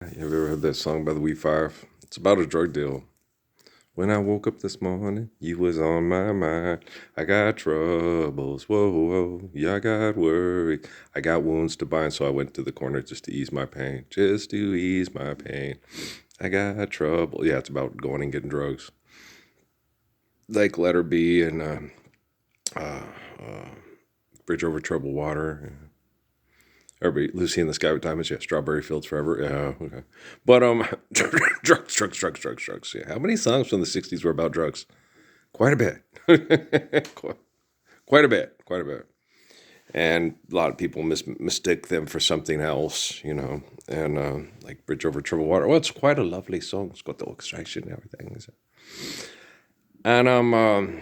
You ever heard that song by the We5? It's about a drug deal. When I woke up this morning, you was on my mind. I got troubles, whoa, whoa. Yeah, I got worried. I got wounds to bind, so I went to the corner just to ease my pain. Just to ease my pain. I got trouble. Yeah, it's about going and getting drugs. Like Letter B and uh, Bridge Over Troubled Water. Everybody, Lucy in the Sky with Diamonds, yeah, Strawberry Fields Forever, yeah, okay. But drugs. Yeah, how many songs from the '60s were about drugs? Quite a bit, quite a bit. And a lot of people mistake them for something else, you know. And like Bridge Over Troubled Water. Well, it's quite a lovely song. It's got the orchestration and everything. And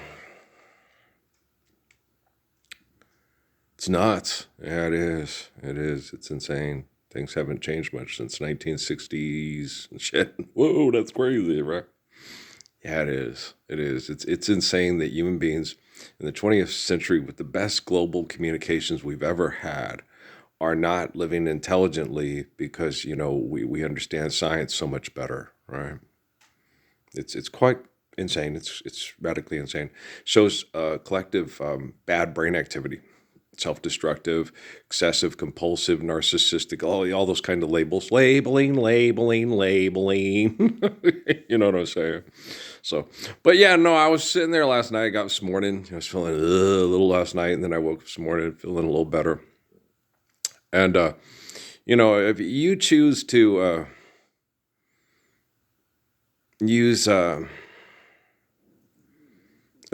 it's nuts. Yeah, it is. It is. It's insane. Things haven't changed much since 1960s and shit. Whoa, that's crazy, right? Yeah, it is. It is. It's insane that human beings in the 20th century with the best global communications we've ever had are not living intelligently because, you know, we understand science so much better, right? It's quite insane. It's radically insane. Shows collective bad brain activity, self-destructive, excessive, compulsive, narcissistic, all those kind of labels. Labeling. You know what I'm saying? So, but yeah, no, I was sitting there last night. I got this morning. I was feeling a little last night, and then I woke up this morning feeling a little better. And, you know, if you choose to use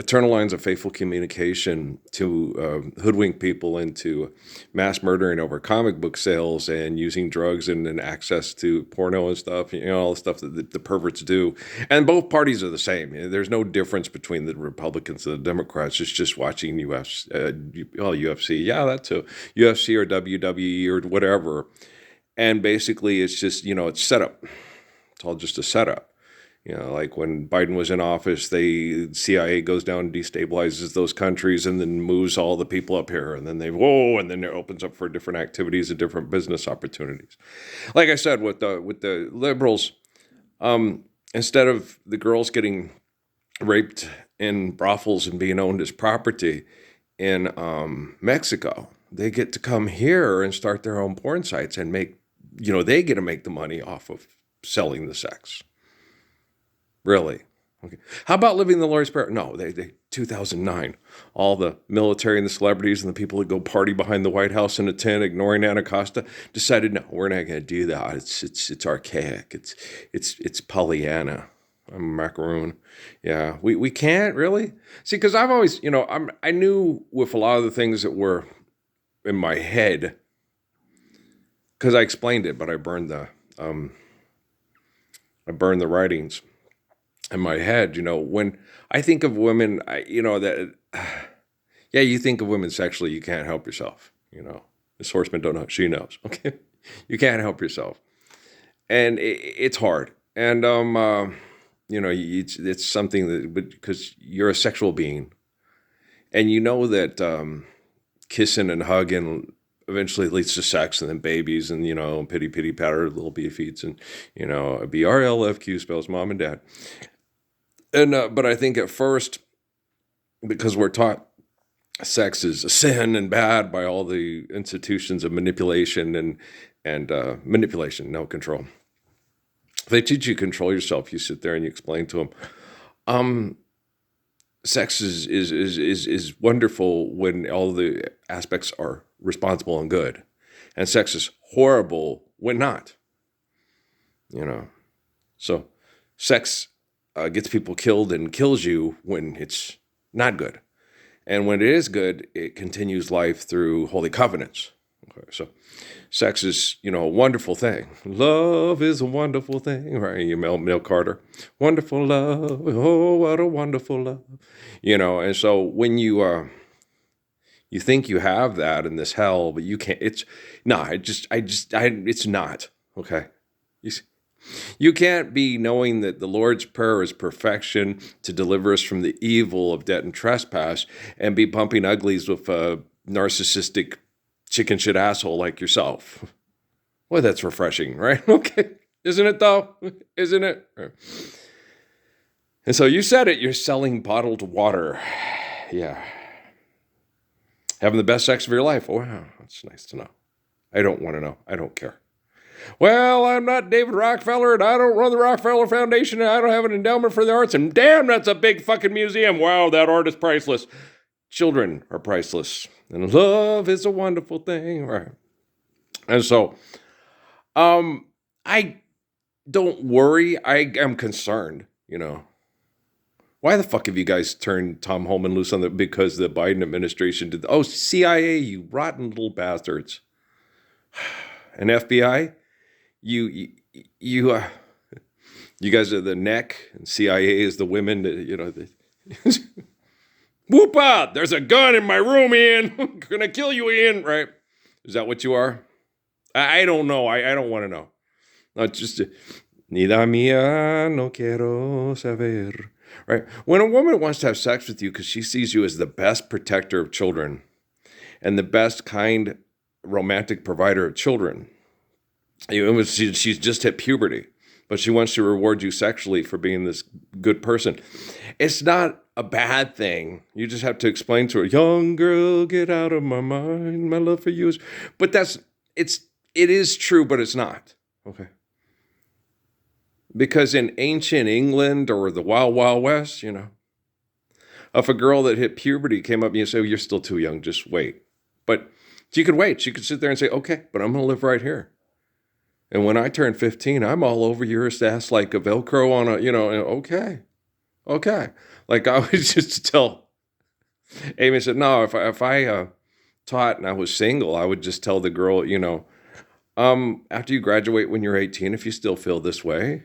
eternal lines of faithful communication to hoodwink people into mass murdering over comic book sales and using drugs and access to porno and stuff, you know, all the stuff that the perverts do. And both parties are the same. There's no difference between the Republicans and the Democrats. It's just watching UFC. Yeah, that too. UFC or WWE or whatever. And basically, it's just, you know, it's setup. It's all just a setup. You know, like when Biden was in office, the CIA goes down and destabilizes those countries and then moves all the people up here. And then and then it opens up for different activities and different business opportunities. Like I said, with the liberals, instead of the girls getting raped in brothels and being owned as property in Mexico, they get to come here and start their own porn sites and make, you know, they get to make the money off of selling the sex. Really? Okay. How about living the Lord's Prayer? No, they 2009. All the military and the celebrities and the people that go party behind the White House in a tent, ignoring Anna Costa, decided no, we're not going to do that. It's archaic. It's Pollyanna. I'm a macaroon. Yeah, we can't really see because I've always, you know, I knew with a lot of the things that were in my head because I explained it, but I burned the writings in my head. You know, when I think of women, you know, that, yeah, you think of women sexually, you can't help yourself. You know, Miss Horseman don't know, she knows. Okay. You can't help yourself. And it's hard. And, you know, it's something that, because you're a sexual being and you know that kissing and hugging eventually leads to sex and then babies and, you know, pity patter, little beefeats and, you know, BRLFQ spells mom and dad. And but I think at first, because we're taught sex is a sin and bad by all the institutions of manipulation and manipulation, no control. If they teach you to control yourself, you sit there and you explain to them, sex is wonderful when all the aspects are responsible and good, and sex is horrible when not. You know, so sex gets people killed and kills you when it's not good. And when it is good, it continues life through holy covenants. Okay, so sex is, you know, a wonderful thing. Love is a wonderful thing, right? You Mel Carter. Wonderful love. Oh, what a wonderful love. You know, and so when you think you have that in this hell, but you can't, it's no, it's not. Okay. You see, you can't be knowing that the Lord's Prayer is perfection to deliver us from the evil of debt and trespass and be pumping uglies with a narcissistic chicken shit asshole like yourself. Well, that's refreshing, right? Okay. Isn't it though? Isn't it? And so you said it, you're selling bottled water. Yeah. Having the best sex of your life. Wow, that's nice to know. I don't want to know. I don't care. Well, I'm not David Rockefeller, and I don't run the Rockefeller Foundation, and I don't have an endowment for the arts, and damn, that's a big fucking museum. Wow, that art is priceless. Children are priceless, and love is a wonderful thing. Right. And so, I don't worry. I am concerned, Why the fuck have you guys turned Tom Homan loose on the because the Biden administration did? Oh, CIA, you rotten little bastards, and FBI, you guys are the neck, and CIA is the women. Whoop out! There's a gun in my room, Ian. I'm gonna kill you, Ian. Right? Is that what you are? I don't know. I don't want to know. Not just Nida mía, no quiero saber. Right? When a woman wants to have sex with you because she sees you as the best protector of children and the best kind romantic provider of children, she's just hit puberty, but she wants to reward you sexually for being this good person. It's not a bad thing. You just have to explain to her, young girl, get out of my mind. My love for you is, but it is true, but it's not. Okay. Because in ancient England or the Wild Wild West, if a girl that hit puberty came up and you say, oh, you're still too young, just wait. But she could wait. She could sit there and say, okay, but I'm going to live right here. And when I turn 15, I'm all over your ass like a Velcro on okay. Like I was just tell Amy said, no, if I taught and I was single, I would just tell the girl, after you graduate when you're 18, if you still feel this way,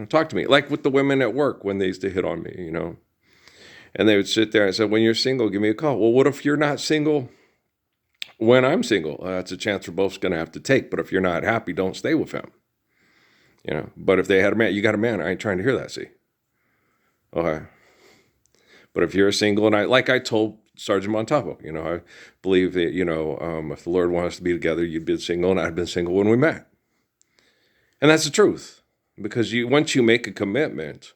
talk to me. Like with the women at work when they used to hit on me, and they would sit there and say, when you're single, give me a call. Well, what if you're not single when I'm single? That's a chance we're both going to have to take. But if you're not happy, don't stay with him. But if they had a man, you got a man. I ain't trying to hear that, see? Okay. But if you're single, and I told Sergeant Montalvo, I believe that, if the Lord wants us to be together, you'd been single and I'd been single when we met. And that's the truth. Because once you make a commitment,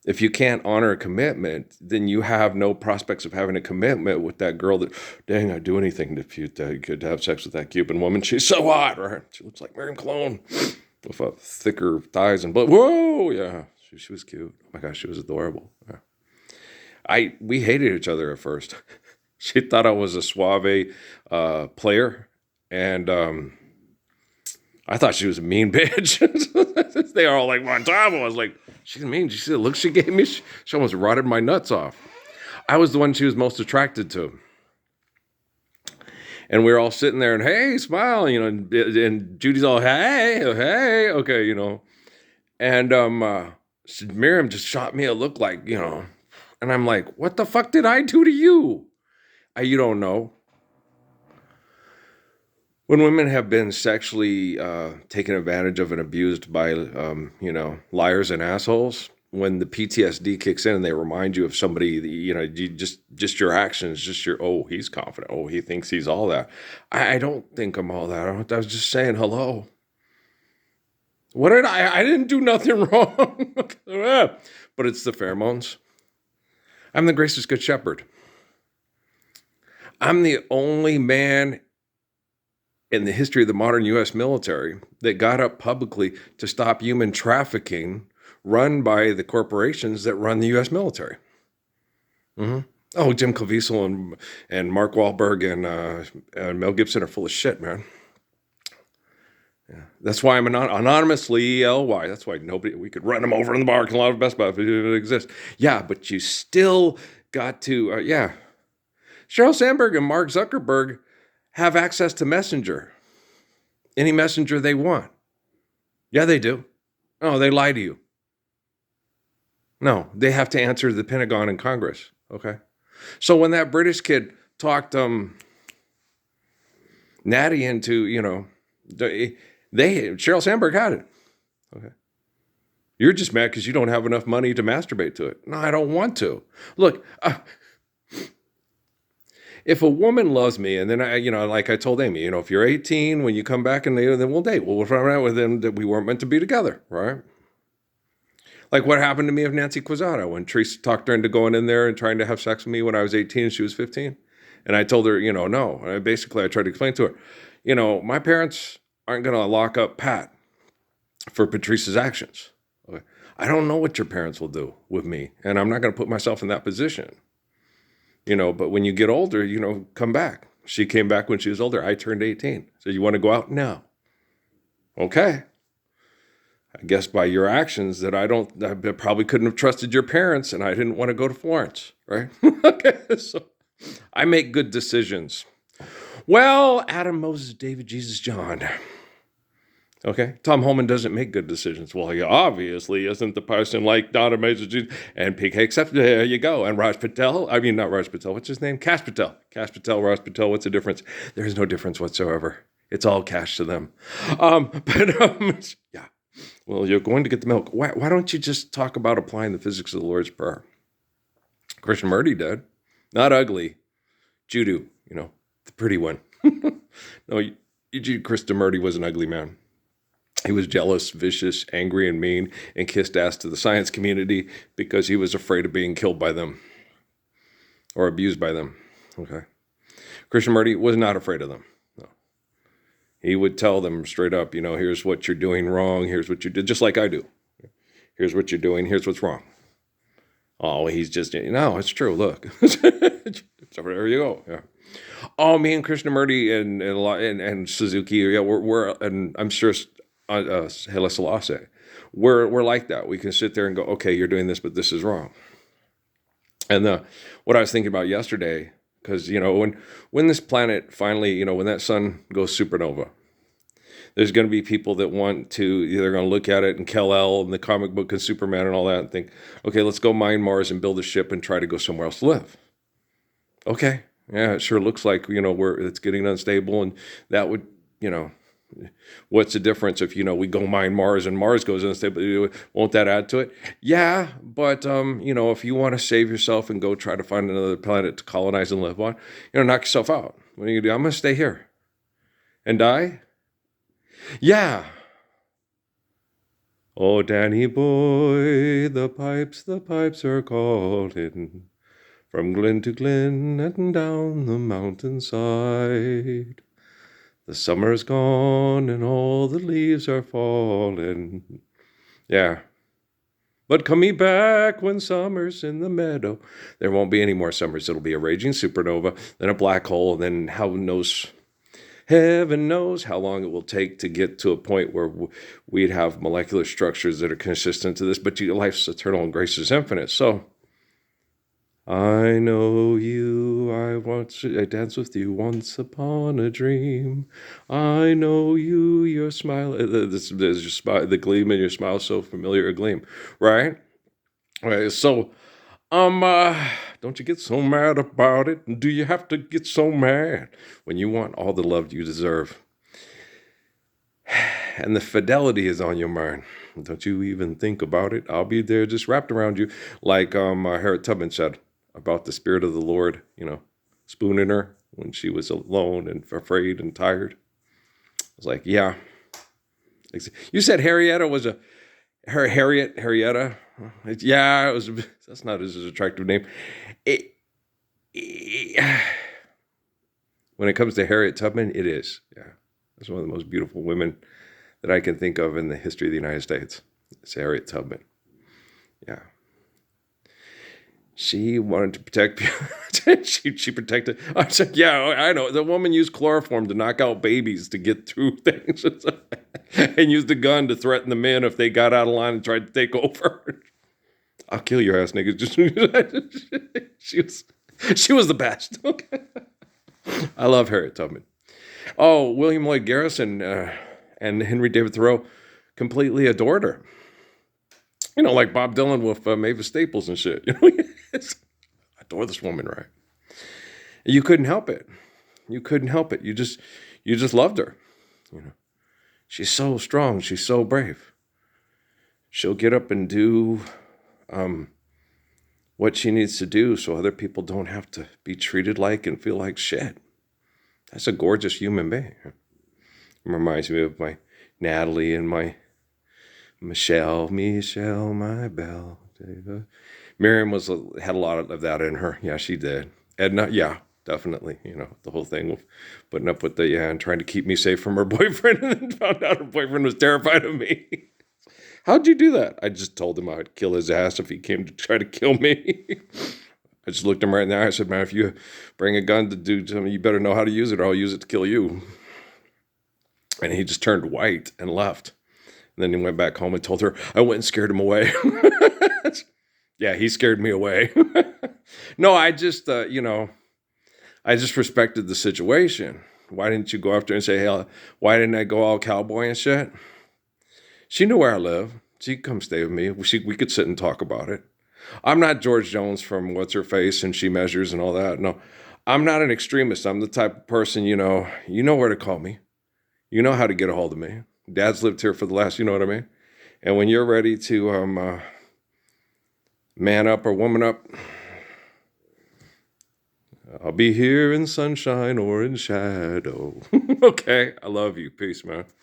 if you can't honor a commitment, then you have no prospects of having a commitment with that girl that, dang, I'd do anything to have sex with that Cuban woman. She's so hot, right? She looks like Miriam Cologne with thicker thighs and blood. Whoa, yeah, she was cute. Oh my gosh, she was adorable. Yeah. We hated each other at first. She thought I was a suave player, and I thought she was a mean bitch. They are all like, Montalvo. I was like, she's mean. She said, look, she gave me, she almost rotted my nuts off. I was the one she was most attracted to. And we were all sitting there and, hey, smile, and Judy's all, hey, okay, And Miriam just shot me a look like, and I'm like, what the fuck did I do to you? You don't know. When women have been sexually taken advantage of and abused by, liars and assholes, when the PTSD kicks in and they remind you of somebody, you just your actions, just oh, he's confident. Oh, he thinks he's all that. I don't think I'm all that. I was just saying hello. What did I didn't do nothing wrong. But it's the pheromones. I'm the gracious good shepherd. I'm the only man in the history of the modern U.S. military that got up publicly to stop human trafficking run by the corporations that run the U.S. military. Mm-hmm. Oh, Jim Caviezel and Mark Wahlberg and Mel Gibson are full of shit, man. Yeah. That's why I'm anonymously ELY. That's why we could run them over in the parking lot of Best Buy if it didn't exist. Yeah, but you still got to, Sheryl Sandberg and Mark Zuckerberg have access to Messenger. Any messenger they want. Yeah, they do. Oh, they lie to you. No, they have to answer the Pentagon and Congress. Okay. So when that British kid talked Natty into, Sheryl Sandberg had it. Okay. You're just mad because you don't have enough money to masturbate to it. No, I don't want to. Look, If a woman loves me, and then like I told Amy, if you're 18, when you come back and then we'll date. Well, we'll find out with them that we weren't meant to be together, right? Like what happened to me with Nancy Quezada when Teresa talked her into going in there and trying to have sex with me when I was 18 and she was 15. And I told her, no. I tried to explain to her, my parents aren't going to lock up Pat for Patrice's actions. Okay. I don't know what your parents will do with me, and I'm not going to put myself in that position. But when you get older, come back. She came back when she was older. I turned 18. So you want to go out? No. Okay. I guess by your actions that I probably couldn't have trusted your parents, and I didn't want to go to Florence, right? Okay, so I make good decisions. Well, Adam, Moses, David, Jesus, John. Okay, Tom Holman doesn't make good decisions. Well, he obviously isn't the person like Donna Moses, Jesus, and PK, except there you go. And Raj Patel, not Raj Patel, what's his name? Kash Patel, Raj Patel, what's the difference? There's no difference whatsoever. It's all cash to them. Yeah. Well, you're going to get the milk. Why don't you just talk about applying the physics of the Lord's Prayer? Krishnamurti did. Not ugly. Judu, the pretty one. No, Krishnamurti was an ugly man. He was jealous, vicious, angry, and mean, and kissed ass to the science community because he was afraid of being killed by them or abused by them. Okay. Krishnamurti was not afraid of them. He would tell them straight up, here's what you're doing wrong. Here's what you did, just like I do. Here's what you're doing. Here's what's wrong. Oh, he's just, no, it's true. Look. So there you go. Yeah. Oh, me and Krishnamurti and Suzuki, yeah, we're and I'm sure Haile Selassie, we're like that. We can sit there and go, okay, you're doing this, but this is wrong. And what I was thinking about yesterday, because, when this planet finally, when that sun goes supernova, there's going to be people that want to, they're going to look at it and Kal-El and the comic book and Superman and all that and think, okay, let's go mine Mars and build a ship and try to go somewhere else to live. Okay. Yeah, it sure looks like, it's getting unstable, and that would, what's the difference if, we go mine Mars and Mars goes unstable? Won't that add to it? Yeah, but, if you want to save yourself and go try to find another planet to colonize and live on, knock yourself out. What are you going to do? I'm going to stay here and die? Yeah. Oh, Danny boy, the pipes are calling from glen to glen and down the mountainside. The summer's gone and all the leaves are falling. Yeah. But come me back when summer's in the meadow. There won't be any more summers. It'll be a raging supernova, then a black hole, and then heaven knows how long it will take to get to a point where we'd have molecular structures that are consistent to this, but life's eternal and grace is infinite. So, I know you, I danced with you once upon a dream. I know you, your smile, there's your smile, the gleam in your smile, so familiar a gleam, right? Okay, so, don't you get so mad about it? Do you have to get so mad when you want all the love you deserve? And the fidelity is on your mind. Don't you even think about it? I'll be there just wrapped around you. Like Harriet Tubman said about the Spirit of the Lord, spooning her when she was alone and afraid and tired. I was like, yeah. You said Harrietta was Harrietta? Yeah, it was. That's not as attractive name. When it comes to Harriet Tubman, it is. Yeah, that's one of the most beautiful women that I can think of in the history of the United States. It's Harriet Tubman. Yeah. She wanted to protect people. she protected. I said, yeah, I know. The woman used chloroform to knock out babies to get through things and used the gun to threaten the men if they got out of line and tried to take over. I'll kill your ass, niggas. She was the best. Okay. I love Harriet Tubman. Oh, William Lloyd Garrison and Henry David Thoreau completely adored her. Like Bob Dylan with Mavis Staples and shit. I adore this woman, right? You couldn't help it. You couldn't help it. You just loved her. She's so strong. She's so brave. She'll get up and do what she needs to do so other people don't have to be treated like and feel like shit. That's a gorgeous human being. It reminds me of my Natalie and my Michelle, my belle. Miriam had a lot of that in her. Yeah, she did. Edna, yeah, definitely. The whole thing of putting up with and trying to keep me safe from her boyfriend, and then found out her boyfriend was terrified of me. How'd you do that? I just told him I would kill his ass if he came to try to kill me. I just looked him right in the eye. I said, man, if you bring a gun to do something, you better know how to use it, or I'll use it to kill you. And he just turned white and left. And then he went back home and told her, I went and scared him away. Yeah, he scared me away. No, I just, I just respected the situation. Why didn't you go after her and say, hey, why didn't I go all cowboy and shit? She knew where I live. She could come stay with me. We could sit and talk about it. I'm not George Jones from What's Her Face and She Measures and all that. No, I'm not an extremist. I'm the type of person, you know where to call me. You know how to get a hold of me. Dad's lived here for the last, you know what I mean? And when you're ready to man up or woman up, I'll be here in sunshine or in shadow. Okay, I love you. Peace, man.